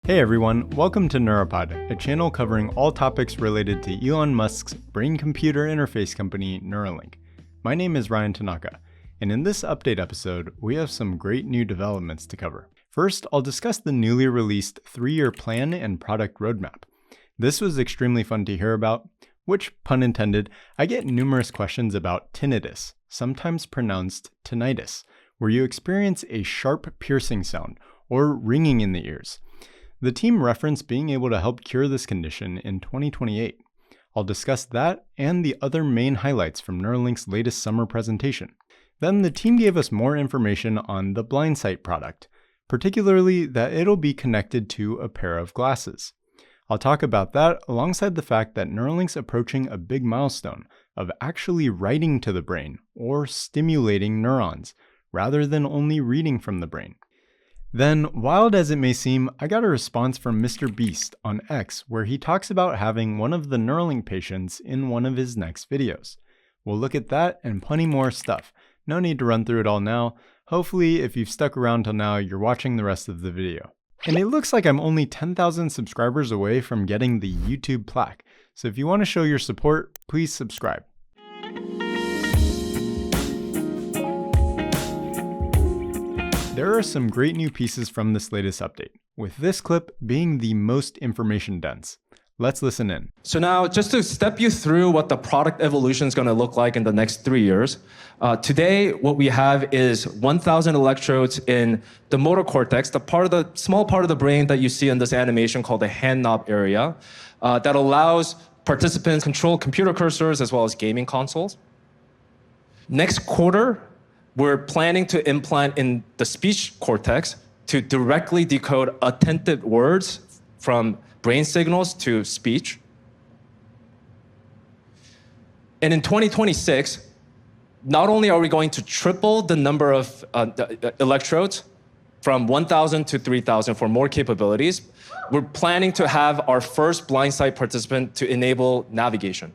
Hey everyone, welcome to Neura Pod, a channel covering all topics related to Elon Musk's brain-computer interface company, Neuralink. My name is Ryan Tanaka, and in this update episode, we have some great new developments to cover. First, I'll discuss the newly released 3-year plan and product roadmap. This was extremely fun to hear about, which, pun intended, I get numerous questions about tinnitus, sometimes pronounced tinnitus, where you experience a sharp piercing sound or ringing in the ears. The team referenced being able to help cure this condition in 2028. I'll discuss that and the other main highlights from Neuralink's latest summer presentation. Then the team gave us more information on the Blindsight product, particularly that it'll be connected to a pair of glasses. I'll talk about that alongside the fact that Neuralink's approaching a big milestone of actually writing to the brain or stimulating neurons, rather than only reading from the brain. Then, wild as it may seem, I got a response from Mr. Beast on X where he talks about having one of the Neuralink patients in one of his next videos. We'll look at that and plenty more stuff. No need to run through it all now. Hopefully, if you've stuck around till now, you're watching the rest of the video. And it looks like I'm only 10,000 subscribers away from getting the YouTube plaque. So if you want to show your support, please subscribe. There are some great new pieces from this latest update, with this clip being the most information dense. Let's listen in. So now, just to step you through what the product evolution is going to look like in the next 3 years, today what we have is 1,000 electrodes in the motor cortex, the small part of the brain that you see in this animation called the hand knob area, that allows participants control computer cursors as well as gaming consoles. Next quarter, we're planning to implant in the speech cortex to directly decode attentive words from brain signals to speech. And in 2026, not only are we going to triple the number of electrodes from 1,000 to 3,000 for more capabilities, we're planning to have our first Blindsight participant to enable navigation.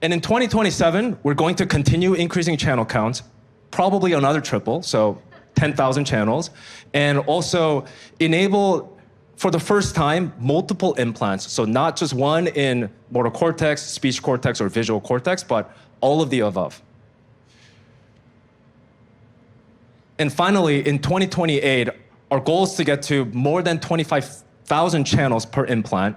And in 2027, we're going to continue increasing channel counts, probably another triple, so 10,000 channels, and also enable, for the first time, multiple implants. So not just one in motor cortex, speech cortex, or visual cortex, but all of the above. And finally, in 2028, our goal is to get to more than 25,000 channels per implant,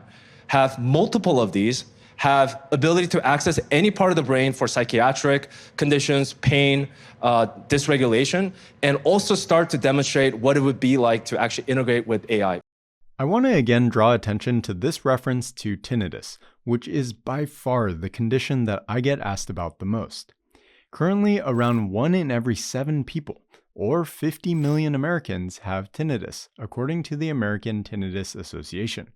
have multiple of these, have ability to access any part of the brain for psychiatric conditions, pain, dysregulation, and also start to demonstrate what it would be like to actually integrate with AI. I want to again draw attention to this reference to tinnitus, which is by far the condition that I get asked about the most. Currently, around 1 in every 7 people, or 50 million Americans, have tinnitus, according to the American Tinnitus Association.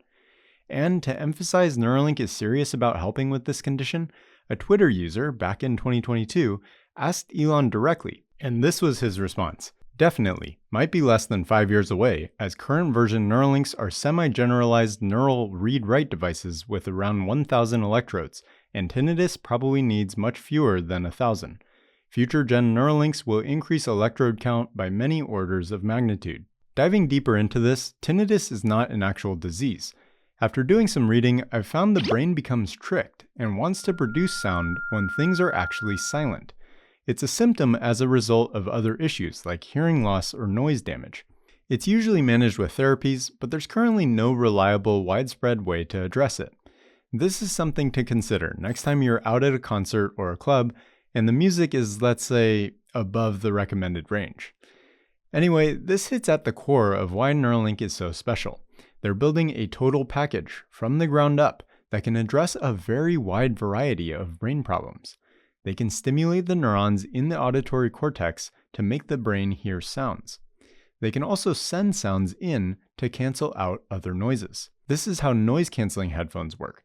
And to emphasize Neuralink is serious about helping with this condition, a Twitter user back in 2022 asked Elon directly, and this was his response. Definitely, might be less than 5 years away, as current version Neuralinks are semi-generalized neural read-write devices with around 1,000 electrodes, and tinnitus probably needs much fewer than 1,000. Future gen Neuralinks will increase electrode count by many orders of magnitude. Diving deeper into this, tinnitus is not an actual disease. After doing some reading, I've found the brain becomes tricked and wants to produce sound when things are actually silent. It's a symptom as a result of other issues like hearing loss or noise damage. It's usually managed with therapies, but there's currently no reliable, widespread way to address it. This is something to consider next time you're out at a concert or a club and the music is, let's say, above the recommended range. Anyway, this hits at the core of why Neuralink is so special. They're building a total package from the ground up that can address a very wide variety of brain problems. They can stimulate the neurons in the auditory cortex to make the brain hear sounds. They can also send sounds in to cancel out other noises. This is how noise-canceling headphones work.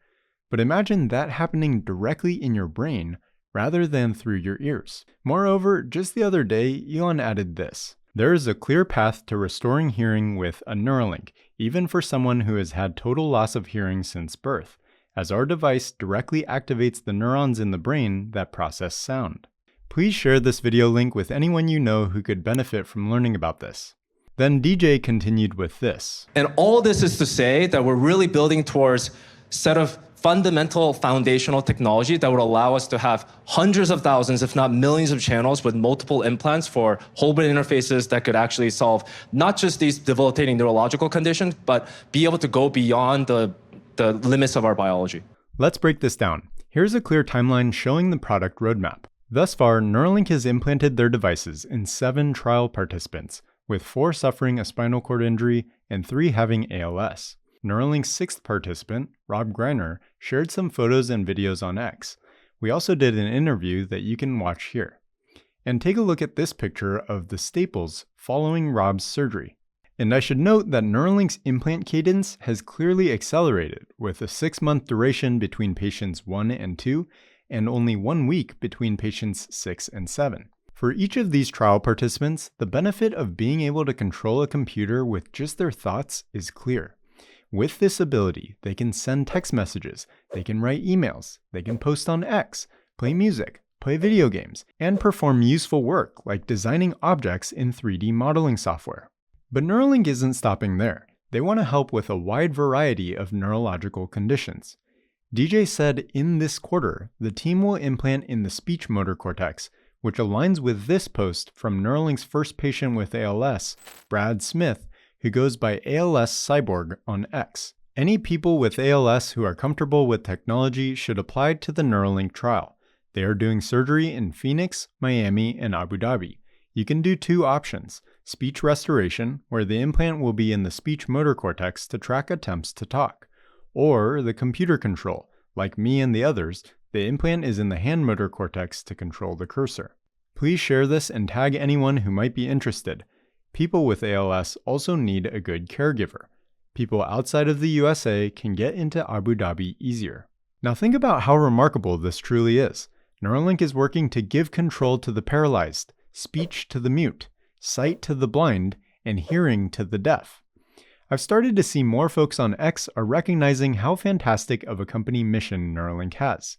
But imagine that happening directly in your brain rather than through your ears. Moreover, just the other day, Elon added this. There is a clear path to restoring hearing with a Neuralink, even for someone who has had total loss of hearing since birth, as our device directly activates the neurons in the brain that process sound. Please share this video link with anyone you know who could benefit from learning about this. Then DJ continued with this. And all this is to say that we're really building towards a set of fundamental foundational technology that would allow us to have hundreds of thousands, if not millions of channels with multiple implants for whole brain interfaces that could actually solve not just these debilitating neurological conditions, but be able to go beyond the limits of our biology. Let's break this down. Here's a clear timeline showing the product roadmap. Thus far, Neuralink has implanted their devices in 7 trial participants, with 4 suffering a spinal cord injury and 3 having ALS. Neuralink's 6th participant, Rob Greiner, shared some photos and videos on X. We also did an interview that you can watch here. And take a look at this picture of the staples following Rob's surgery. And I should note that Neuralink's implant cadence has clearly accelerated, with a 6-month duration between patients 1 and 2, and only 1 week between patients 6 and 7. For each of these trial participants, the benefit of being able to control a computer with just their thoughts is clear. With this ability, they can send text messages, they can write emails, they can post on X, play music, play video games, and perform useful work like designing objects in 3D modeling software. But Neuralink isn't stopping there. They want to help with a wide variety of neurological conditions. DJ said in this quarter, the team will implant in the speech motor cortex, which aligns with this post from Neuralink's first patient with ALS, Brad Smith, who goes by ALS Cyborg on X. Any people with ALS who are comfortable with technology should apply to the Neuralink trial. They are doing surgery in Phoenix, Miami, and Abu Dhabi. You can do 2 options: speech restoration, where the implant will be in the speech motor cortex to track attempts to talk, or the computer control. Like me and the others, the implant is in the hand motor cortex to control the cursor. Please share this and tag anyone who might be interested. People with ALS also need a good caregiver. People outside of the USA can get into Abu Dhabi easier. Now think about how remarkable this truly is. Neuralink is working to give control to the paralyzed, speech to the mute, sight to the blind, and hearing to the deaf. I've started to see more folks on X are recognizing how fantastic of a company mission Neuralink has.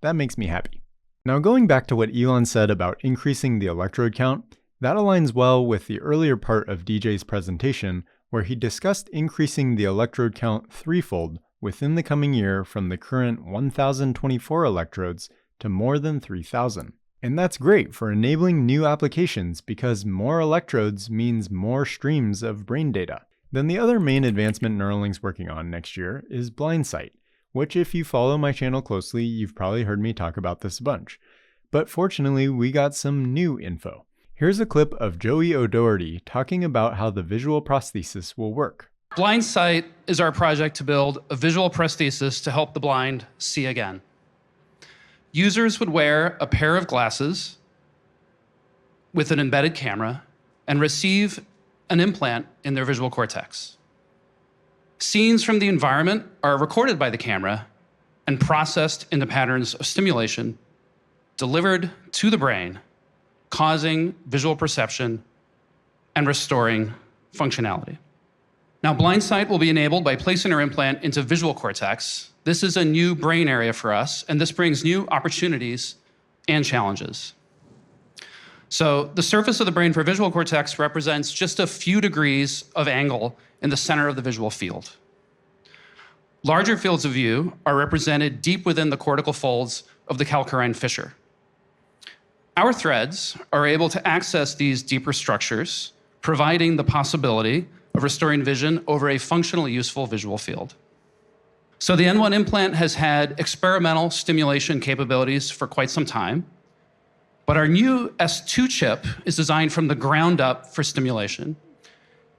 That makes me happy. Now going back to what Elon said about increasing the electrode count, that aligns well with the earlier part of DJ's presentation, where he discussed increasing the electrode count 3-fold within the coming year from the current 1,024 electrodes to more than 3,000. And that's great for enabling new applications because more electrodes means more streams of brain data. Then the other main advancement Neuralink's working on next year is Blindsight, which if you follow my channel closely, you've probably heard me talk about this a bunch. But fortunately, we got some new info. Here's a clip of Joey O'Doherty talking about how the visual prosthesis will work. Blindsight is our project to build a visual prosthesis to help the blind see again. Users would wear a pair of glasses with an embedded camera and receive an implant in their visual cortex. Scenes from the environment are recorded by the camera and processed into patterns of stimulation delivered to the brain, causing visual perception and restoring functionality. Now, Blindsight will be enabled by placing our implant into visual cortex. This is a new brain area for us, and this brings new opportunities and challenges. So the surface of the brain for visual cortex represents just a few degrees of angle in the center of the visual field. Larger fields of view are represented deep within the cortical folds of the calcarine fissure. Our threads are able to access these deeper structures, providing the possibility of restoring vision over a functionally useful visual field. So the N1 implant has had experimental stimulation capabilities for quite some time, but our new S2 chip is designed from the ground up for stimulation.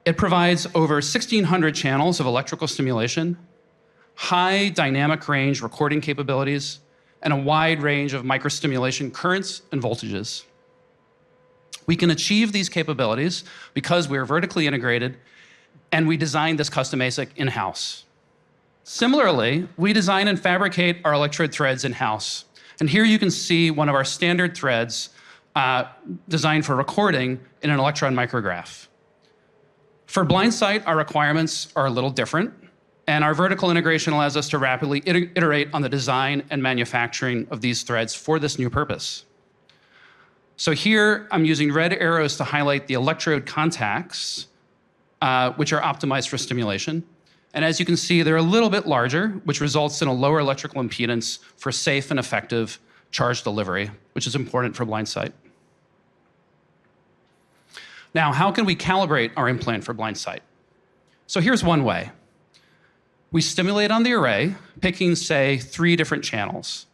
It provides over 1,600 channels of electrical stimulation, high dynamic range recording capabilities, and a wide range of microstimulation currents and voltages. We can achieve these capabilities because we are vertically integrated and we designed this custom ASIC in-house. Similarly, we design and fabricate our electrode threads in-house. And here you can see one of our standard threads designed for recording in an electron micrograph. For Blindsight, our requirements are a little different. And our vertical integration allows us to rapidly iterate on the design and manufacturing of these threads for this new purpose. So here, I'm using red arrows to highlight the electrode contacts, which are optimized for stimulation. And as you can see, they're a little bit larger, which results in a lower electrical impedance for safe and effective charge delivery, which is important for Blindsight. Now, how can we calibrate our implant for Blindsight? So here's one way. We stimulate on the array, picking, say, 3 different channels.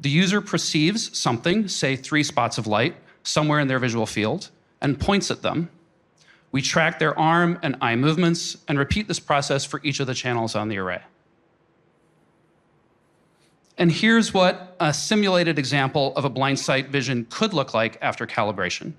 The user perceives something, say 3 spots of light, somewhere in their visual field, and points at them. We track their arm and eye movements and repeat this process for each of the channels on the array. And here's what a simulated example of a Blindsight vision could look like after calibration.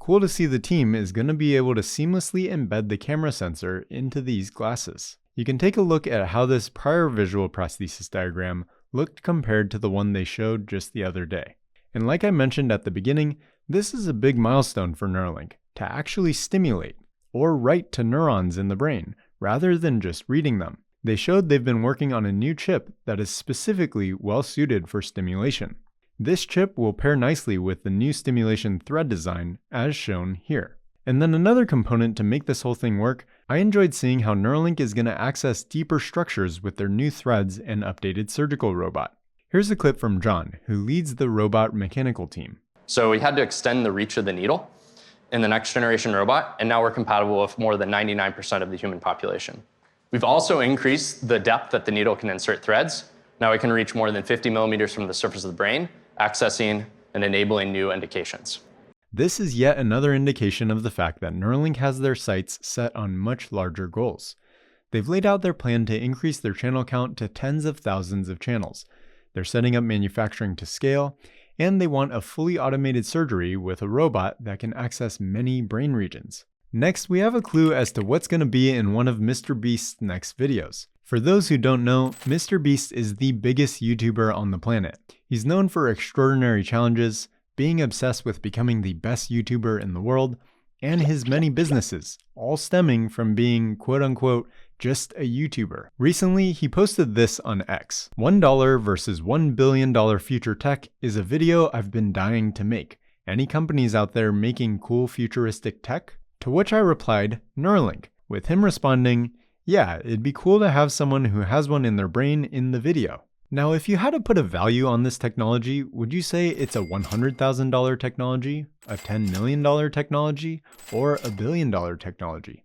Cool to see the team is going to be able to seamlessly embed the camera sensor into these glasses. You can take a look at how this prior visual prosthesis diagram looked compared to the one they showed just the other day. And like I mentioned at the beginning, this is a big milestone for Neuralink, to actually stimulate, or write to neurons in the brain, rather than just reading them. They showed they've been working on a new chip that is specifically well suited for stimulation. This chip will pair nicely with the new stimulation thread design as shown here. And then another component to make this whole thing work, I enjoyed seeing how Neuralink is going to access deeper structures with their new threads and updated surgical robot. Here's a clip from John, who leads the robot mechanical team. So we had to extend the reach of the needle in the next generation robot, and now we're compatible with more than 99% of the human population. We've also increased the depth that the needle can insert threads. Now we can reach more than 50 millimeters from the surface of the brain, accessing and enabling new indications. This is yet another indication of the fact that Neuralink has their sights set on much larger goals. They've laid out their plan to increase their channel count to tens of thousands of channels. They're setting up manufacturing to scale, and they want a fully automated surgery with a robot that can access many brain regions. Next, we have a clue as to what's going to be in one of Mr. Beast's next videos. For those who don't know, Mr. Beast is the biggest YouTuber on the planet. He's known for extraordinary challenges, being obsessed with becoming the best YouTuber in the world, and his many businesses, all stemming from being quote-unquote just a YouTuber. Recently, he posted this on X. $1 versus $1 billion future tech is a video I've been dying to make. Any companies out there making cool futuristic tech? To which I replied, Neuralink, with him responding, yeah, it'd be cool to have someone who has one in their brain in the video. Now, if you had to put a value on this technology, would you say it's a $100,000 technology, a $10 million technology, or a $1 billion technology?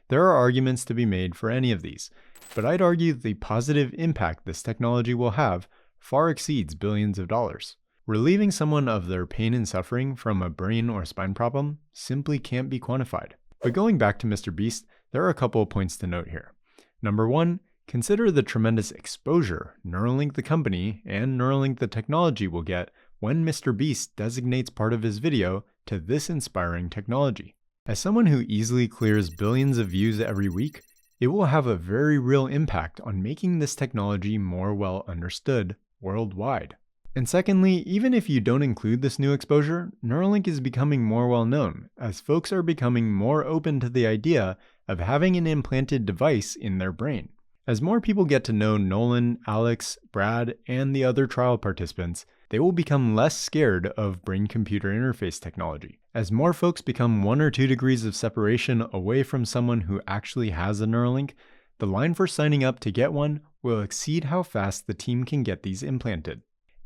There are arguments to be made for any of these, but I'd argue the positive impact this technology will have far exceeds billions of dollars. Relieving someone of their pain and suffering from a brain or spine problem simply can't be quantified. But going back to Mr. Beast, there are a couple of points to note here. Number one, consider the tremendous exposure Neuralink the company and Neuralink the technology will get when Mr. Beast designates part of his video to this inspiring technology. As someone who easily clears billions of views every week, it will have a very real impact on making this technology more well understood worldwide. And secondly, even if you don't include this new exposure, Neuralink is becoming more well known, as folks are becoming more open to the idea of having an implanted device in their brain. As more people get to know Nolan, Alex, Brad, and the other trial participants, they will become less scared of brain-computer interface technology. As more folks become 1 or 2 degrees of separation away from someone who actually has a Neuralink, the line for signing up to get one will exceed how fast the team can get these implanted.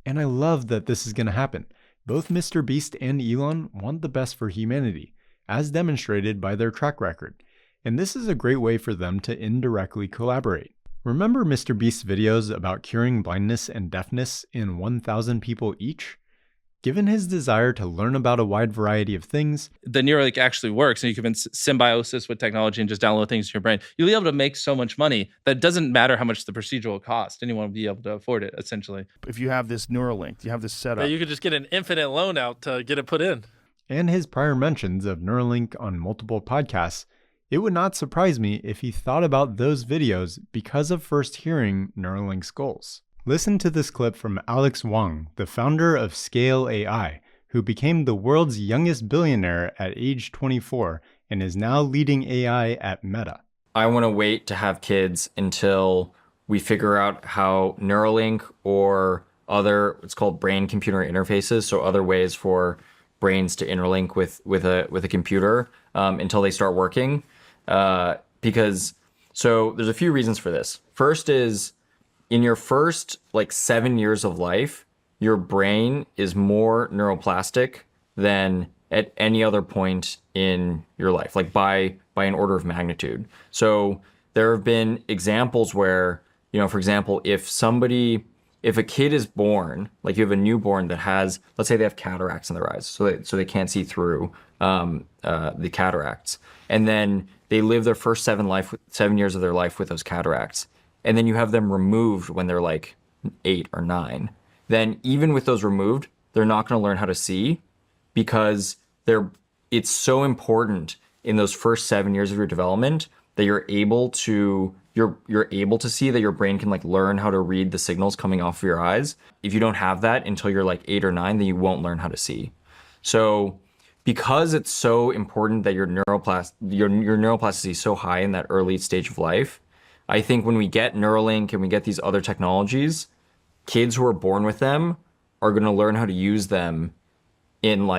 And I love that this is going to happen. Both Mr. Beast and Elon want the best for humanity, as demonstrated by their track record. And this is a great way for them to indirectly collaborate. Remember Mr. Beast's videos about curing blindness and deafness in 1,000 people each? Given his desire to learn about a wide variety of things, the Neuralink actually works, and you can symbiosis with technology and just download things to your brain. You'll be able to make so much money that it doesn't matter how much the procedure will cost. Anyone will be able to afford it, essentially. If you have this Neuralink, you have this setup. Yeah, you could just get an infinite loan out to get it put in. And his prior mentions of Neuralink on multiple podcasts, it would not surprise me if he thought about those videos because of first hearing Neuralink's goals. Listen to this clip from Alex Wang, the founder of Scale AI, who became the world's youngest billionaire at age 24 and is now leading AI at Meta. I want to wait to have kids until we figure out how Neuralink or other, it's called brain-computer interfaces, so other ways for brains to interlink with a computer until they start working. So there's a few reasons for this. First is, in your first 7 years of life, your brain is more neuroplastic than at any other point in your life, by an order of magnitude. So there have been examples where, for example, if a kid is born, you have a newborn that has, let's say they have cataracts in their eyes, so they can't see through the cataracts, and then they live their first 7 years of their life with those cataracts, and then you have them removed when they're 8 or 9. Then even with those removed, they're not going to learn how to see, because it's so important in those first 7 years of your development that you're able to see, that your brain can learn how to read the signals coming off of your eyes. If you don't have that until you're 8 or 9, then you won't learn how to see. So because it's so important that your neuroplasticity is so high in that early stage of life, I think when we get Neuralink and we get these other technologies, kids who are born with them are going to learn how to use them in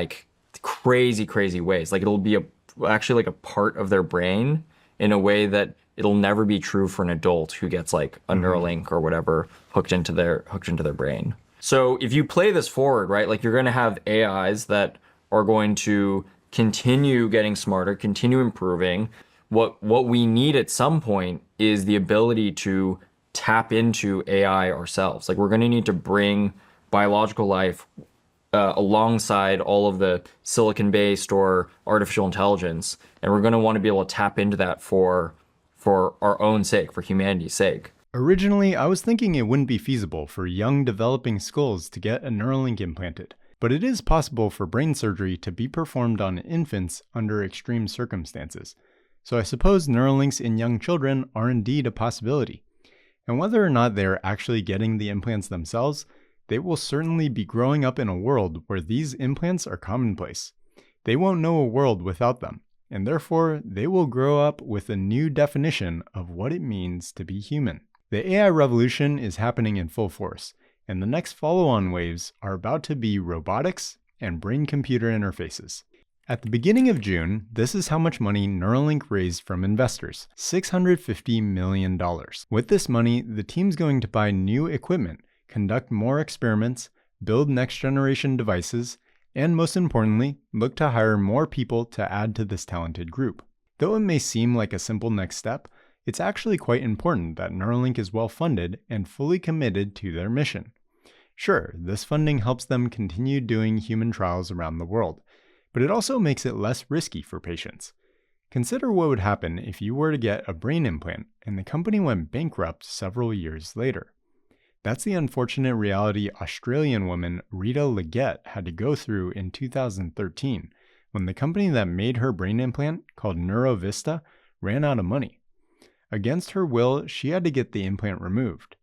crazy ways. It'll be actually a part of their brain in a way that it'll never be true for an adult who gets a Neuralink or whatever hooked into their brain. So if you play this forward, right, you're going to have AIs that are going to continue getting smarter, continue improving. What we need at some point is the ability to tap into AI ourselves. We're going to need to bring biological life alongside all of the silicon-based or artificial intelligence, and we're going to want to be able to tap into that for our own sake, for humanity's sake. Originally, I was thinking it wouldn't be feasible for young developing skulls to get a Neuralink implanted, but it is possible for brain surgery to be performed on infants under extreme circumstances. So I suppose Neuralinks in young children are indeed a possibility. And whether or not they are actually getting the implants themselves, they will certainly be growing up in a world where these implants are commonplace. They won't know a world without them, and therefore they will grow up with a new definition of what it means to be human. The AI revolution is happening in full force, and the next follow-on waves are about to be robotics and brain-computer interfaces. At the beginning of June, this is how much money Neuralink raised from investors: $650 million. With this money, the team's going to buy new equipment, conduct more experiments, build next-generation devices, and most importantly, look to hire more people to add to this talented group. Though it may seem like a simple next step, it's actually quite important that Neuralink is well-funded and fully committed to their mission. Sure, this funding helps them continue doing human trials around the world, but it also makes it less risky for patients. Consider what would happen if you were to get a brain implant and the company went bankrupt several years later. That's the unfortunate reality Australian woman Rita Leggett had to go through in 2013 when the company that made her brain implant, called Neurovista, ran out of money. Against her will, she had to get the implant removed.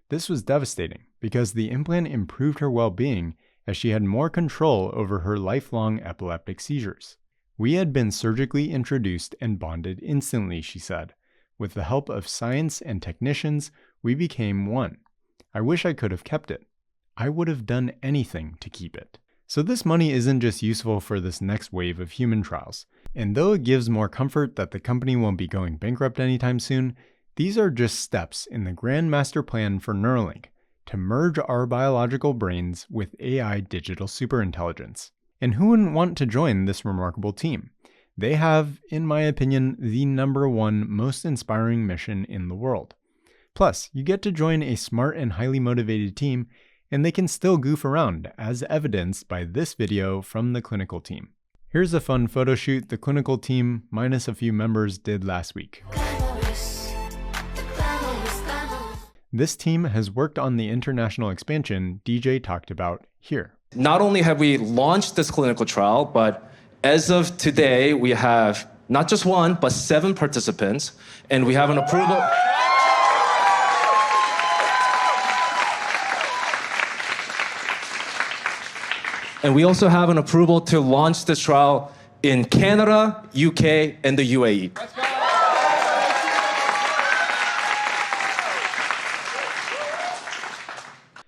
This was devastating because the implant improved her well-being as she had more control over her lifelong epileptic seizures. "We had been surgically introduced and bonded instantly," she said. "With the help of science and technicians, we became one. I wish I could have kept it. I would have done anything to keep it." So this money isn't just useful for this next wave of human trials. And though it gives more comfort that the company won't be going bankrupt anytime soon, these are just steps in the grand master plan for Neuralink to merge our biological brains with AI digital superintelligence. And who wouldn't want to join this remarkable team? They have, in my opinion, the #1 most inspiring mission in the world. Plus, you get to join a smart and highly motivated team, and they can still goof around, as evidenced by this video from the clinical team. Here's a fun photo shoot the clinical team, minus a few members, did last week. This team has worked on the international expansion DJ talked about here. Not only have we launched this clinical trial, but as of today, we have not just 1, but 7 participants, and we have an approval. And we also have an approval to launch this trial in Canada, UK, and the UAE.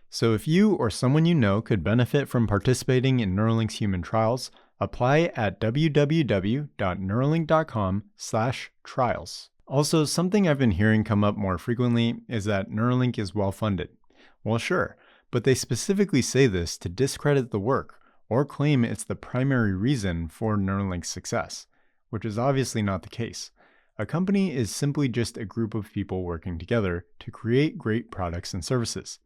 So if you or someone you know could benefit from participating in Neuralink's human trials, apply at www.neuralink.com/trials. Also, something I've been hearing come up more frequently is that Neuralink is well funded. Well, sure, but they specifically say this to discredit the work or claim it's the primary reason for Neuralink's success, which is obviously not the case. A company is simply just a group of people working together to create great products and services.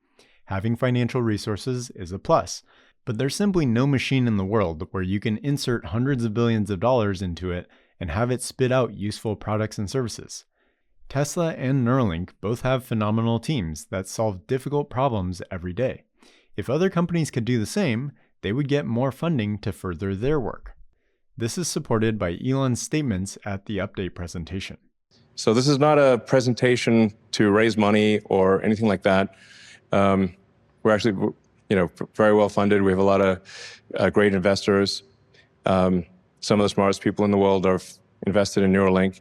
Having financial resources is a plus, but there's simply no machine in the world where you can insert hundreds of billions of dollars into it and have it spit out useful products and services. Tesla and Neuralink both have phenomenal teams that solve difficult problems every day. If other companies could do the same, they would get more funding to further their work. This is supported by Elon's statements at the update presentation. So this is not a presentation to raise money or anything like that. We're actually, very well funded. We have a lot of great investors. Some of the smartest people in the world are invested in Neuralink.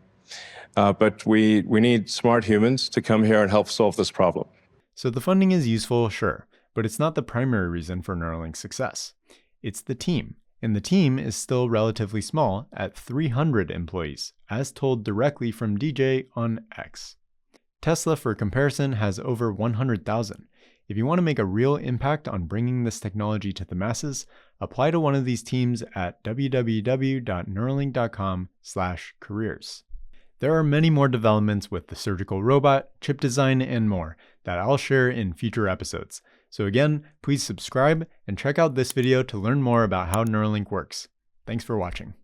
But we need smart humans to come here and help solve this problem. So the funding is useful, sure, but it's not the primary reason for Neuralink's success. It's the team, and the team is still relatively small at 300 employees, as told directly from DJ on X. Tesla, for comparison, has over 100,000. If you want to make a real impact on bringing this technology to the masses, apply to one of these teams at www.neuralink.com/careers. There are many more developments with the surgical robot, chip design, and more that I'll share in future episodes. So again, please subscribe and check out this video to learn more about how Neuralink works. Thanks for watching.